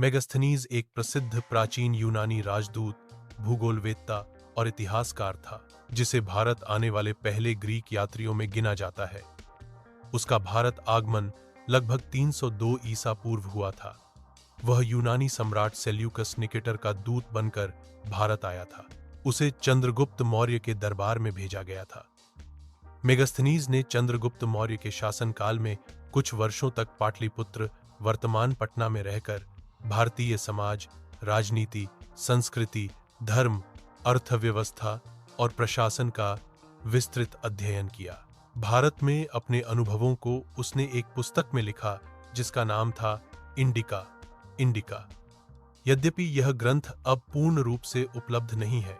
मेगास्थनीज एक प्रसिद्ध प्राचीन यूनानी राजदूत, भूगोलवेत्ता और इतिहासकार था, जिसे भारत आने वाले पहले ग्रीक यात्रियों में गिना जाता है। उसका भारत आगमन लगभग 302 ईसा पूर्व हुआ था। वह यूनानी सम्राट सेल्यूकस निकेटर का दूत बनकर भारत आया था। उसे चंद्रगुप्त मौर्य के दरबार में भेजा गया था। मेगास्थनीज ने चंद्रगुप्त मौर्य के शासनकाल में कुछ वर्षों तक पाटलिपुत्र, वर्तमान पटना में रहकर भारतीय समाज, राजनीति, संस्कृति, धर्म, अर्थव्यवस्था और प्रशासन का विस्तृत अध्ययन किया। भारत में अपने अनुभवों को उसने एक पुस्तक में लिखा जिसका नाम था इंडिका। यद्यपि यह ग्रंथ अब पूर्ण रूप से उपलब्ध नहीं है,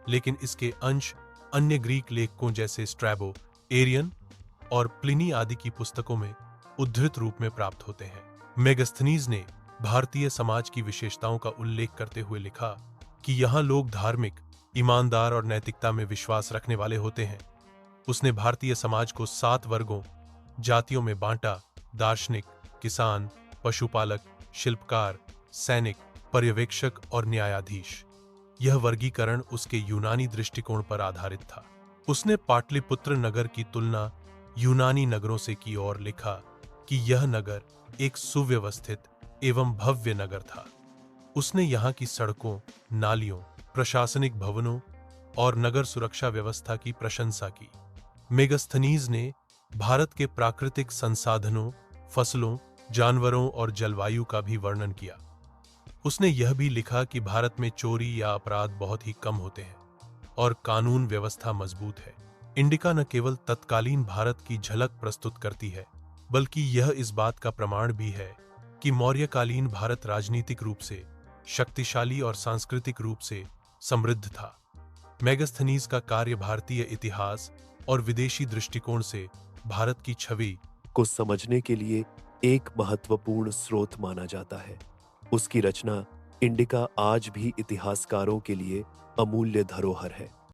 लेकिन इसके अंश अन्य ग्रीक लेखकों जैसे स्ट्रैबो, एरियन और प्लिनी आदि की पुस्तकों में उद्धृत रूप में प्राप्त होते हैं। मेगास्थनीज ने भारतीय समाज की विशेषताओं का उल्लेख करते हुए लिखा कि यहाँ लोग धार्मिक, ईमानदार और नैतिकता में विश्वास रखने वाले होते हैं। उसने भारतीय समाज को 7 वर्गों, जातियों में बांटा: दार्शनिक, किसान, पशुपालक, शिल्पकार, सैनिक, पर्यवेक्षक और न्यायाधीश। यह वर्गीकरण उसके यूनानी दृष्टिकोण पर आधारित था। उसने पाटलिपुत्र नगर की तुलना यूनानी नगरों से की और लिखा कि यह नगर एक सुव्यवस्थित एवं भव्य नगर था। उसने यहाँ की सड़कों, नालियों, प्रशासनिक भवनों और नगर सुरक्षा व्यवस्था की प्रशंसा की। मेगास्थनीज ने भारत के प्राकृतिक संसाधनों, फसलों, जानवरों और जलवायु का भी वर्णन किया। उसने यह भी लिखा कि भारत में चोरी या अपराध बहुत ही कम होते हैं और कानून व्यवस्था मजबूत है। इंडिका न केवल तत्कालीन भारत की झलक प्रस्तुत करती है, बल्कि यह इस बात का प्रमाण भी है कि मौर्यकालीन भारत राजनीतिक रूप से शक्तिशाली और सांस्कृतिक रूप से समृद्ध था। मेगास्थनीज का कार्य भारतीय इतिहास और विदेशी दृष्टिकोण से भारत की छवि को समझने के लिए एक महत्वपूर्ण स्रोत माना जाता है। उसकी रचना इंडिका आज भी इतिहासकारों के लिए अमूल्य धरोहर है।